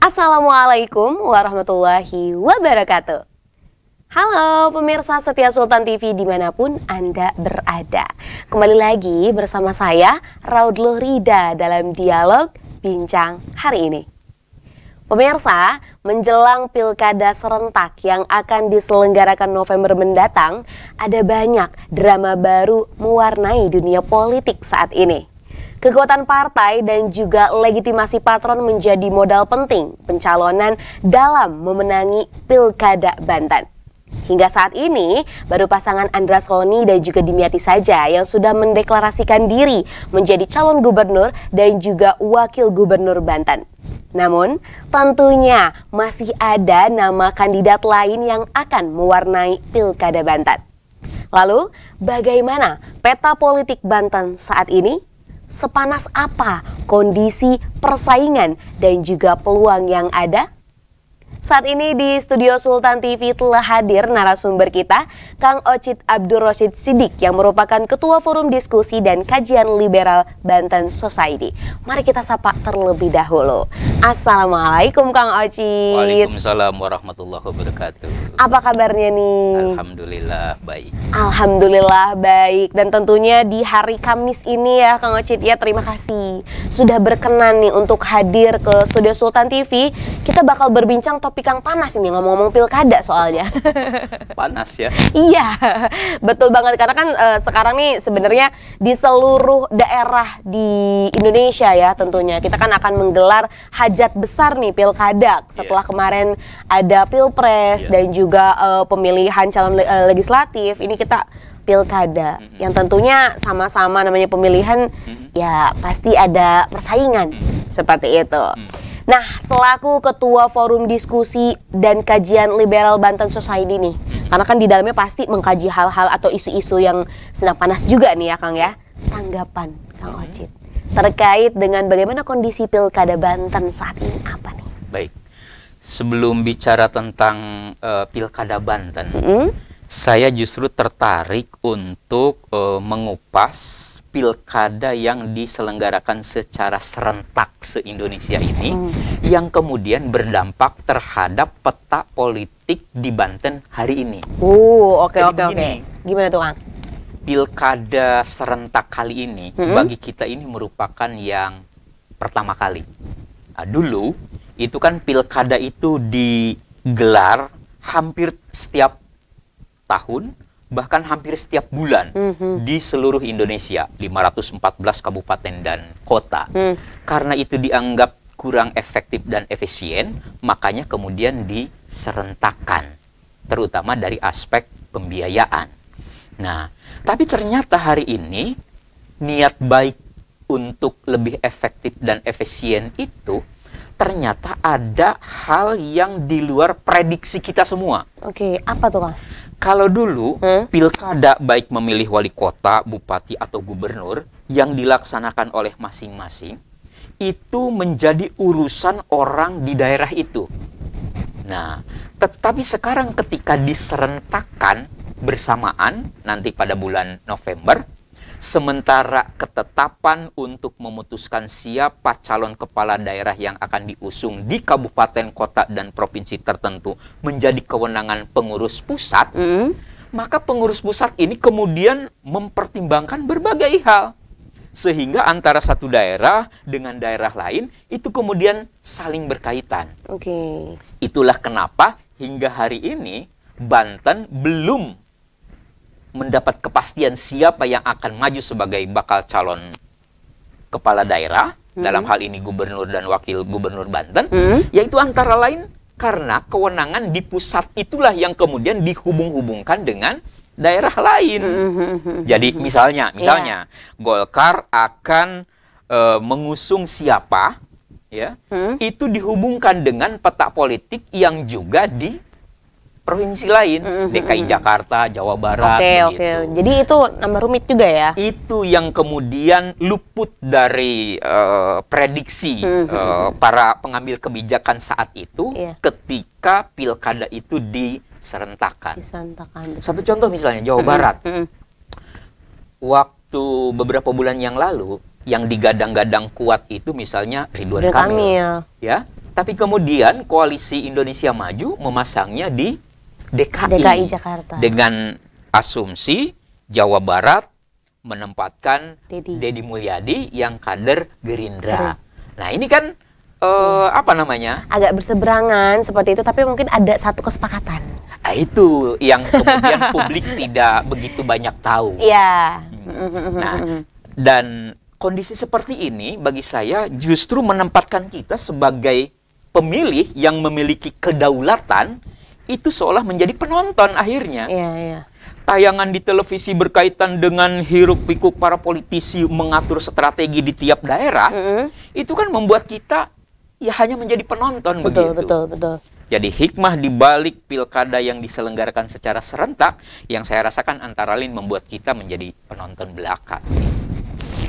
Assalamualaikum warahmatullahi wabarakatuh. Halo pemirsa setia Sultan TV dimanapun Anda berada. Kembali lagi bersama saya Raudloh Rida dalam dialog Bincang hari ini. Pemirsa, menjelang pilkada serentak yang akan diselenggarakan November mendatang, ada banyak drama baru mewarnai dunia politik saat ini. Kekuatan partai dan juga legitimasi patron menjadi modal penting pencalonan dalam memenangi Pilkada Banten. Hingga saat ini, baru pasangan Andras Roni dan juga Dimyati saja yang sudah mendeklarasikan diri menjadi calon gubernur dan juga wakil gubernur Banten. Namun, tentunya masih ada nama kandidat lain yang akan mewarnai Pilkada Banten. Lalu, bagaimana peta politik Banten saat ini? Sepanas apa kondisi persaingan dan juga peluang yang ada? Saat ini di studio Sultan TV telah hadir narasumber kita, Kang Ocit Abdul Rosyid Siddiq yang merupakan Ketua Forum Diskusi dan Kajian Liberal Banten Society. Mari kita sapa terlebih dahulu. Assalamualaikum Kang Ocit. Waalaikumsalam warahmatullahi wabarakatuh. Apa kabarnya nih? Alhamdulillah baik. Alhamdulillah baik. Dan tentunya di hari Kamis ini ya Kang Ocit ya, terima kasih sudah berkenan nih untuk hadir ke studio Sultan TV. Kita bakal berbincang topik yang panas ini, ngomong-ngomong pilkada soalnya. Panas ya? Iya, betul banget. Karena kan sekarang nih sebenarnya di seluruh daerah di Indonesia ya tentunya kita kan akan menggelar hajat besar nih pilkada setelah kemarin ada pilpres dan juga pemilihan calon legislatif. Ini kita pilkada yang tentunya sama-sama namanya pemilihan ya pasti ada persaingan seperti itu. Nah, selaku Ketua Forum Diskusi dan Kajian Liberal Banten Society nih, karena kan di dalamnya pasti mengkaji hal-hal atau isu-isu yang sedang panas juga nih ya Kang ya. Tanggapan Kang Ocit terkait dengan bagaimana kondisi Pilkada Banten saat ini apa nih? Baik, sebelum bicara tentang Pilkada Banten, saya justru tertarik untuk mengupas pilkada yang diselenggarakan secara serentak se-Indonesia ini yang kemudian berdampak terhadap peta politik di Banten hari ini. Oke. Gimana tuh Kang? Pilkada serentak kali ini bagi kita ini merupakan yang pertama kali. Nah, dulu itu kan pilkada itu digelar hampir setiap tahun, bahkan hampir setiap bulan di seluruh Indonesia, 514 kabupaten dan kota. Karena itu dianggap kurang efektif dan efisien, makanya kemudian diserentakkan, terutama dari aspek pembiayaan. Nah, tapi ternyata hari ini niat baik untuk lebih efektif dan efisien itu ternyata ada hal yang di luar prediksi kita semua. Oke, apa tuh Kang? Kalau dulu pilkada baik memilih wali kota, bupati atau gubernur yang dilaksanakan oleh masing-masing itu menjadi urusan orang di daerah itu. Nah, tetapi sekarang ketika diserentakkan bersamaan nanti pada bulan November, sementara ketetapan untuk memutuskan siapa calon kepala daerah yang akan diusung di kabupaten, kota, dan provinsi tertentu menjadi kewenangan pengurus pusat, maka pengurus pusat ini kemudian mempertimbangkan berbagai hal. Sehingga antara satu daerah dengan daerah lain itu kemudian saling berkaitan. Itulah kenapa hingga hari ini Banten belum mendapat kepastian siapa yang akan maju sebagai bakal calon kepala daerah, dalam hal ini gubernur dan wakil gubernur Banten, yaitu antara lain karena kewenangan di pusat itulah yang kemudian dihubung-hubungkan dengan daerah lain. Jadi misalnya Golkar akan mengusung siapa, ya, itu dihubungkan dengan peta politik yang juga di provinsi lain, DKI Jakarta, Jawa Barat. Jadi itu nambah rumit juga ya? Itu yang kemudian luput dari prediksi para pengambil kebijakan saat itu ketika pilkada itu diserentakkan. Satu contoh misalnya Jawa Barat. Waktu beberapa bulan yang lalu, yang digadang-gadang kuat itu misalnya Ridwan Kamil. Ya, Tapi kemudian Koalisi Indonesia Maju memasangnya di DKI Jakarta. Dengan asumsi Jawa Barat menempatkan Deddy. Deddy Mulyadi yang kader Gerindra. Nah, ini kan apa namanya? Agak berseberangan seperti itu, tapi mungkin ada satu kesepakatan. Nah, itu yang kemudian publik tidak begitu banyak tahu. Iya. Nah, dan kondisi seperti ini bagi saya justru menempatkan kita sebagai pemilih yang memiliki kedaulatan itu seolah menjadi penonton akhirnya. Iya, iya. Tayangan di televisi berkaitan dengan hiruk-pikuk para politisi mengatur strategi di tiap daerah, itu kan membuat kita ya hanya menjadi penonton. Betul, begitu. betul. Jadi hikmah di balik pilkada yang diselenggarakan secara serentak yang saya rasakan antara lain membuat kita menjadi penonton belaka.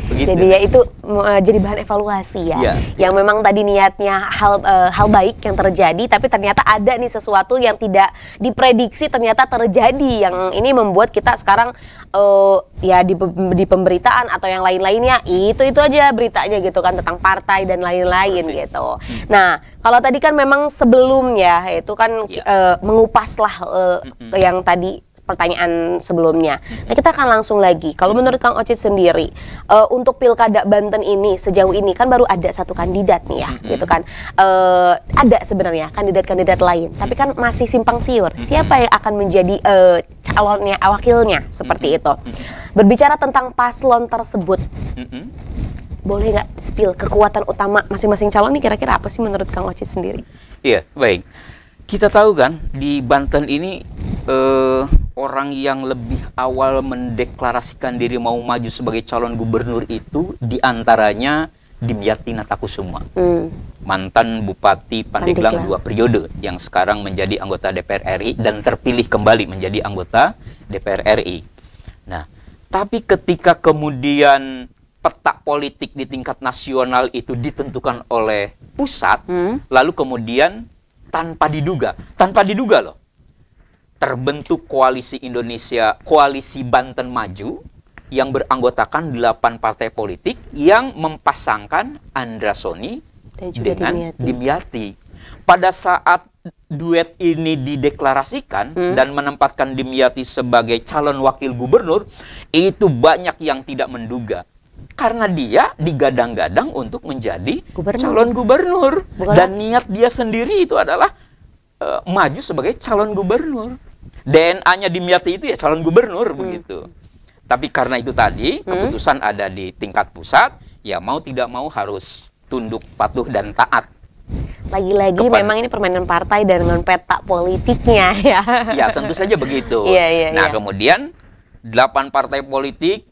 Begitu. Jadi ya itu jadi bahan evaluasi ya. Yang memang tadi niatnya hal baik yang terjadi, tapi ternyata ada nih sesuatu yang tidak diprediksi ternyata terjadi, yang ini membuat kita sekarang ya di pemberitaan atau yang lain-lainnya itu aja beritanya gitu kan, tentang partai dan lain-lain gitu. Nah, kalau tadi kan memang sebelumnya itu kan mengupaslah yang tadi pertanyaan sebelumnya. Nah, kita akan langsung lagi. Kalau menurut Kang Ocit sendiri, untuk Pilkada Banten ini sejauh ini kan baru ada satu kandidat nih ya, gitu kan. Ada sebenarnya kandidat-kandidat lain, tapi kan masih simpang siur. Siapa yang akan menjadi calonnya, wakilnya seperti itu. Berbicara tentang paslon tersebut, boleh nggak spill kekuatan utama masing-masing calon nih kira-kira apa sih menurut Kang Ocit sendiri? Iya, baik. Kita tahu kan di Banten ini orang yang lebih awal mendeklarasikan diri mau maju sebagai calon gubernur itu diantaranya Dimyati Natakusuma, mantan Bupati Pandeglang 2 periode yang sekarang menjadi anggota DPR RI dan terpilih kembali menjadi anggota DPR RI. Nah, tapi ketika kemudian peta politik di tingkat nasional itu ditentukan oleh pusat, lalu kemudian tanpa diduga loh, terbentuk koalisi koalisi Banten Maju yang beranggotakan 8 partai politik yang mempasangkan Andra Soni dengan Dimyati. Pada saat duet ini dideklarasikan dan menempatkan Dimyati sebagai calon wakil gubernur, itu banyak yang tidak menduga. Karena dia digadang-gadang untuk menjadi calon gubernur. Dan niat dia sendiri itu adalah maju sebagai calon gubernur. DNA-nya Dimyati itu ya calon gubernur begitu. Tapi karena itu tadi keputusan ada di tingkat pusat, ya mau tidak mau harus tunduk, patuh dan taat. Lagi-lagi memang ini permainan partai dan dengan peta politiknya ya. Ya tentu saja begitu. Nah kemudian 8 partai politik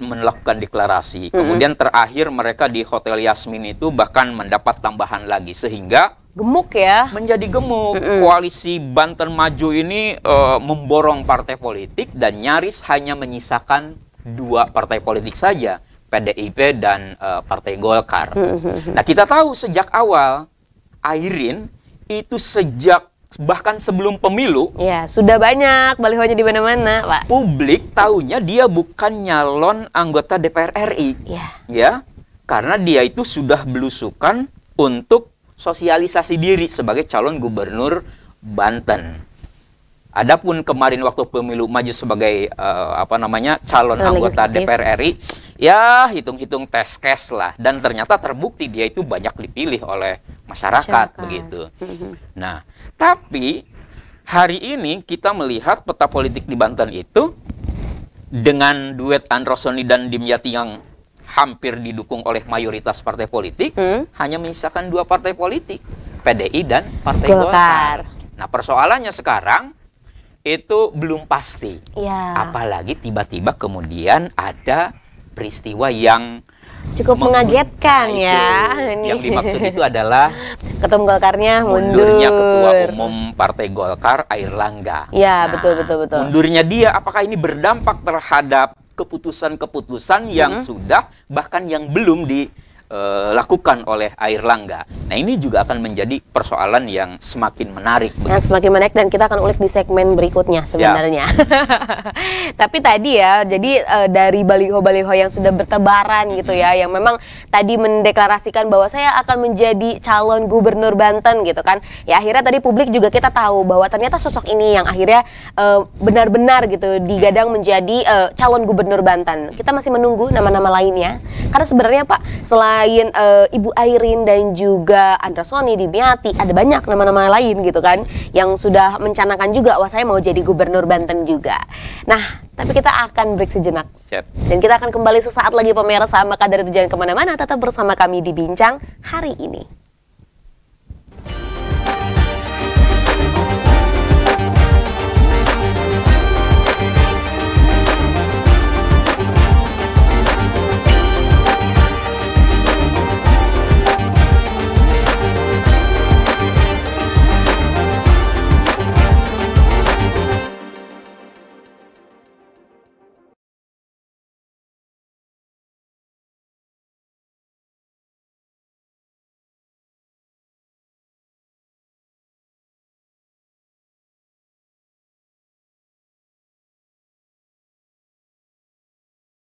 melakukan deklarasi. Kemudian terakhir mereka di Hotel Yasmin itu bahkan mendapat tambahan lagi sehingga gemuk ya. Menjadi gemuk. Koalisi Banten Maju ini memborong partai politik dan nyaris hanya menyisakan 2 partai politik saja, PDIP dan Partai Golkar. Nah, kita tahu sejak awal Airin itu bahkan sebelum pemilu, ya sudah banyak balihonya di mana-mana, Pak. Publik taunya dia bukan nyalon anggota DPR RI, ya, karena dia itu sudah belusukan untuk sosialisasi diri sebagai calon gubernur Banten. Adapun kemarin waktu pemilu maju sebagai calon anggota DPR RI, ya hitung-hitung tes case lah, dan ternyata terbukti dia itu banyak dipilih oleh masyarakat. Begitu. Nah, tapi hari ini kita melihat peta politik di Banten itu dengan duet Andra Soni dan Dimyati yang hampir didukung oleh mayoritas partai politik, hanya menyisakan 2 partai politik, PDI dan Partai Golkar. Nah, persoalannya sekarang itu belum pasti. Apalagi tiba-tiba kemudian ada peristiwa yang cukup mengagetkan ya. Yang dimaksud itu adalah Ketum Golkarnya mundurnya Ketua Umum Partai Golkar Airlangga. Ya, betul. Mundurnya dia, apakah ini berdampak terhadap keputusan-keputusan yang sudah bahkan yang belum lakukan oleh Airlangga. Nah, ini juga akan menjadi persoalan yang semakin menarik. Yang semakin menarik, dan kita akan ulik di segmen berikutnya sebenarnya. Tapi tadi ya, jadi dari baliho-baliho yang sudah bertebaran gitu ya, yang memang tadi mendeklarasikan bahwa saya akan menjadi calon gubernur Banten gitu kan. Ya akhirnya tadi publik juga kita tahu bahwa ternyata sosok ini yang akhirnya benar-benar gitu digadang menjadi calon gubernur Banten. Kita masih menunggu nama-nama lainnya. Karena sebenarnya Pak, selain Ibu Airin dan juga Andra Soni, Dimyati, ada banyak nama-nama lain gitu kan yang sudah mencanangkan juga, wah saya mau jadi gubernur Banten juga. Nah, tapi kita akan break sejenak. Siap. Dan kita akan kembali sesaat lagi pemirsa, maka dari itu jangan kemana-mana, tetap bersama kami di Bincang hari ini.